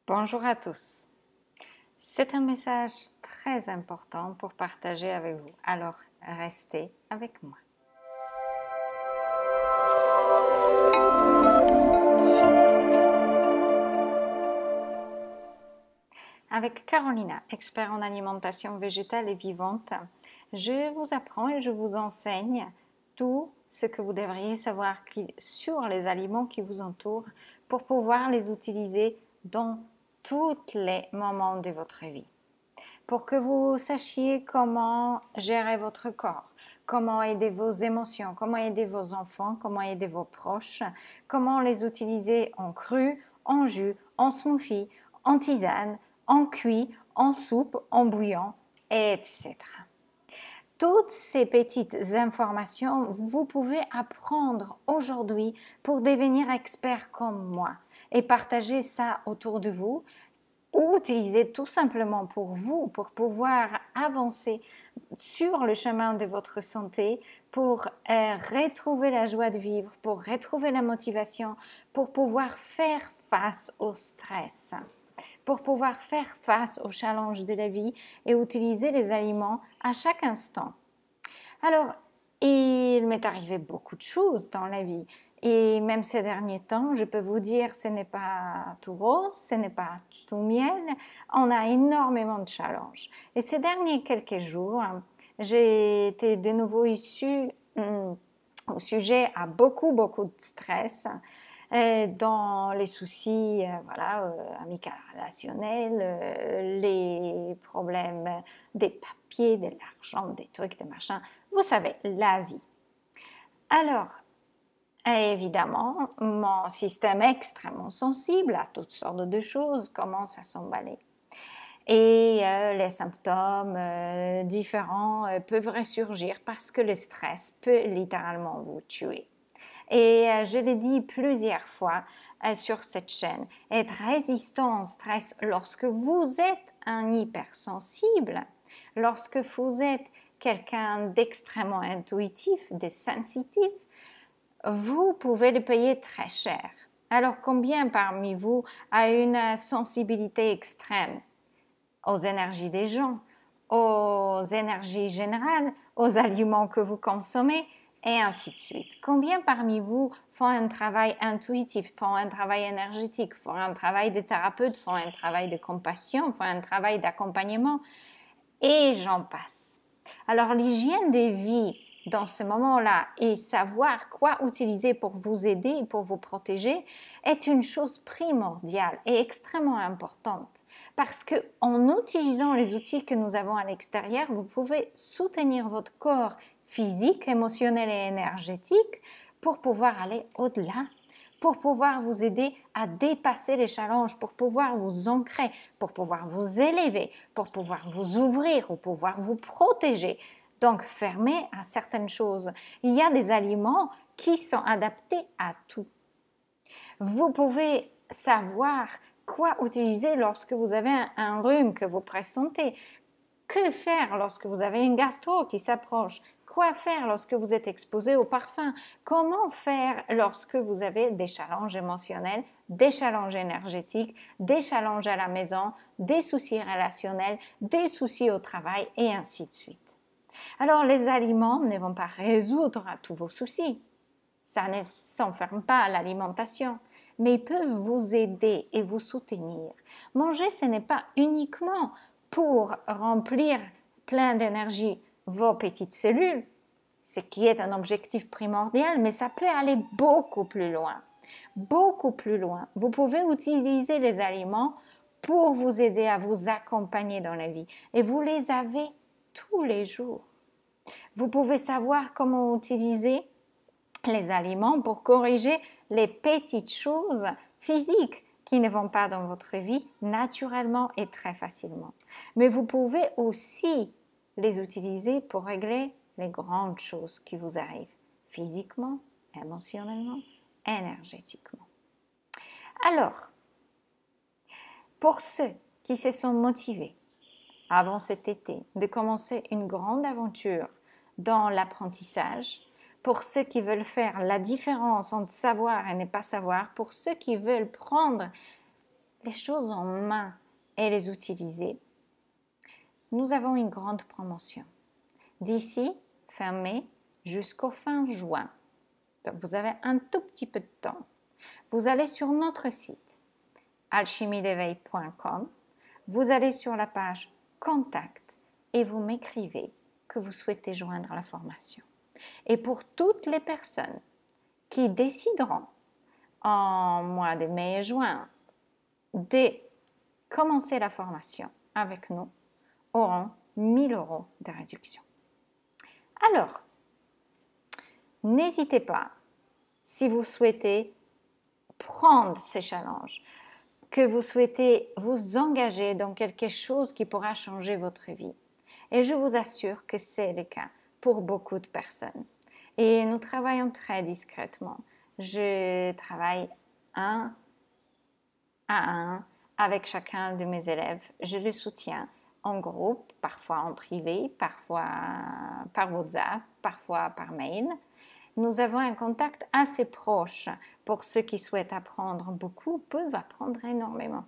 Bonjour à tous. C'est un message très important pour partager avec vous. Alors, restez avec moi. Avec Carolina, expert en alimentation végétale et vivante, je vous apprends et je vous enseigne tout ce que vous devriez savoir sur les aliments qui vous entourent pour pouvoir les utiliser dans tous les moments de votre vie. Pour que vous sachiez comment gérer votre corps, comment aider vos émotions, comment aider vos enfants, comment aider vos proches, comment les utiliser en cru, en jus, en smoothie, en tisane, en cuit, en soupe, en bouillon, etc. Toutes ces petites informations, vous pouvez apprendre aujourd'hui pour devenir expert comme moi et partager ça autour de vous ou utiliser tout simplement pour vous, pour pouvoir avancer sur le chemin de votre santé, pour retrouver la joie de vivre, pour retrouver la motivation, pour pouvoir faire face au stress, pour pouvoir faire face aux challenges de la vie et utiliser les aliments à chaque instant. Alors, il m'est arrivé beaucoup de choses dans la vie. Et même ces derniers temps, je peux vous dire, ce n'est pas tout rose, ce n'est pas tout miel. On a énormément de challenges. Et ces derniers quelques jours, j'ai été de nouveau issue au sujet à beaucoup de stress dans les soucis amicaux, relationnels, les problèmes des papiers, de l'argent, des trucs, des machins. Vous savez, la vie. Alors, évidemment, mon système extrêmement sensible à toutes sortes de choses commence à s'emballer. Et les symptômes différents peuvent ressurgir parce que le stress peut littéralement vous tuer. Et je l'ai dit plusieurs fois sur cette chaîne, être résistant au stress lorsque vous êtes un hypersensible, lorsque vous êtes quelqu'un d'extrêmement intuitif, de sensitif, vous pouvez le payer très cher. Alors combien parmi vous a une sensibilité extrême aux énergies des gens, aux énergies générales, aux aliments que vous consommez, et ainsi de suite. Combien parmi vous font un travail intuitif, font un travail énergétique, font un travail de thérapeute, font un travail de compassion, font un travail d'accompagnement, et j'en passe. Alors l'hygiène de vie dans ce moment-là et savoir quoi utiliser pour vous aider et pour vous protéger est une chose primordiale et extrêmement importante parce que en utilisant les outils que nous avons à l'extérieur, vous pouvez soutenir votre corps physique, émotionnel et énergétique pour pouvoir aller au-delà, pour pouvoir vous aider à dépasser les challenges, pour pouvoir vous ancrer, pour pouvoir vous élever, pour pouvoir vous ouvrir ou pouvoir vous protéger. Donc, fermez à certaines choses. Il y a des aliments qui sont adaptés à tout. Vous pouvez savoir quoi utiliser lorsque vous avez un rhume que vous pressentez. Que faire lorsque vous avez une gastro qui s'approche? Quoi faire lorsque vous êtes exposé au parfum? Comment faire lorsque vous avez des challenges émotionnels, des challenges énergétiques, des challenges à la maison, des soucis relationnels, des soucis au travail et ainsi de suite? Alors, les aliments ne vont pas résoudre tous vos soucis. Ça ne s'enferme pas à l'alimentation, mais ils peuvent vous aider et vous soutenir. Manger, ce n'est pas uniquement pour remplir plein d'énergie vos petites cellules, ce qui est un objectif primordial, mais ça peut aller beaucoup plus loin. Beaucoup plus loin. Vous pouvez utiliser les aliments pour vous aider à vous accompagner dans la vie. Et vous les avez tous les jours. Vous pouvez savoir comment utiliser les aliments pour corriger les petites choses physiques qui ne vont pas dans votre vie naturellement et très facilement. Mais vous pouvez aussi les utiliser pour régler les grandes choses qui vous arrivent physiquement, émotionnellement, énergétiquement. Alors, pour ceux qui se sont motivés avant cet été de commencer une grande aventure dans l'apprentissage, pour ceux qui veulent faire la différence entre savoir et ne pas savoir, pour ceux qui veulent prendre les choses en main et les utiliser, nous avons une grande promotion. D'ici fin mai jusqu'au fin juin, donc vous avez un tout petit peu de temps. Vous allez sur notre site alchimiedéveil.com, vous allez sur la page Contact et vous m'écrivez que vous souhaitez joindre la formation. Et pour toutes les personnes qui décideront en mois de mai et juin de commencer la formation avec nous, auront 1000 € de réduction. Alors, n'hésitez pas, si vous souhaitez prendre ces challenges, que vous souhaitez vous engager dans quelque chose qui pourra changer votre vie. Et je vous assure que c'est le cas pour beaucoup de personnes. Et nous travaillons très discrètement. Je travaille un à un avec chacun de mes élèves. Je les soutiens en groupe, parfois en privé, parfois par WhatsApp, parfois par mail. Nous avons un contact assez proche. Pour ceux qui souhaitent apprendre beaucoup, peuvent apprendre énormément,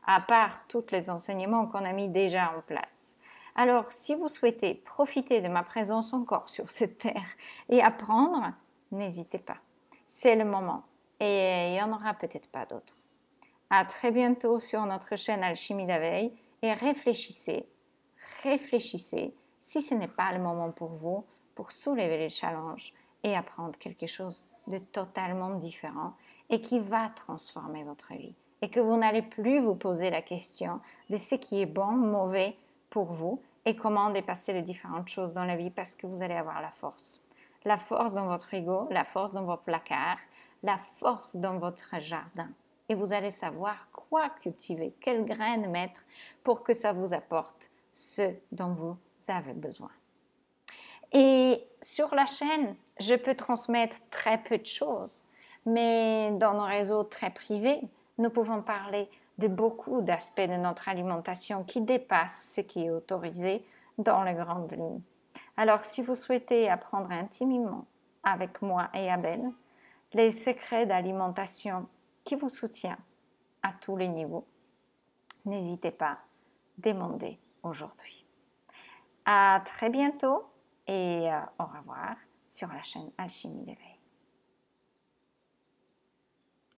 à part tous les enseignements qu'on a mis déjà en place. Alors, si vous souhaitez profiter de ma présence encore sur cette terre et apprendre, n'hésitez pas. C'est le moment et il n'y en aura peut-être pas d'autres. À très bientôt sur notre chaîne Alchimie d'éveil et réfléchissez si ce n'est pas le moment pour vous pour soulever les challenges et apprendre quelque chose de totalement différent et qui va transformer votre vie. Et que vous n'allez plus vous poser la question de ce qui est bon, mauvais pour vous et comment dépasser les différentes choses dans la vie parce que vous allez avoir la force. La force dans votre ego, la force dans vos placards, la force dans votre jardin. Et vous allez savoir quoi cultiver, quelles graines mettre pour que ça vous apporte ce dont vous avez besoin. Et sur la chaîne, je peux transmettre très peu de choses, mais dans nos réseaux très privés, nous pouvons parler de beaucoup d'aspects de notre alimentation qui dépassent ce qui est autorisé dans les grandes lignes. Alors, si vous souhaitez apprendre intimement avec moi et Abel les secrets d'alimentation qui vous soutient à tous les niveaux, n'hésitez pas, demandez aujourd'hui. À très bientôt et au revoir sur la chaîne Alchimie d'éveil.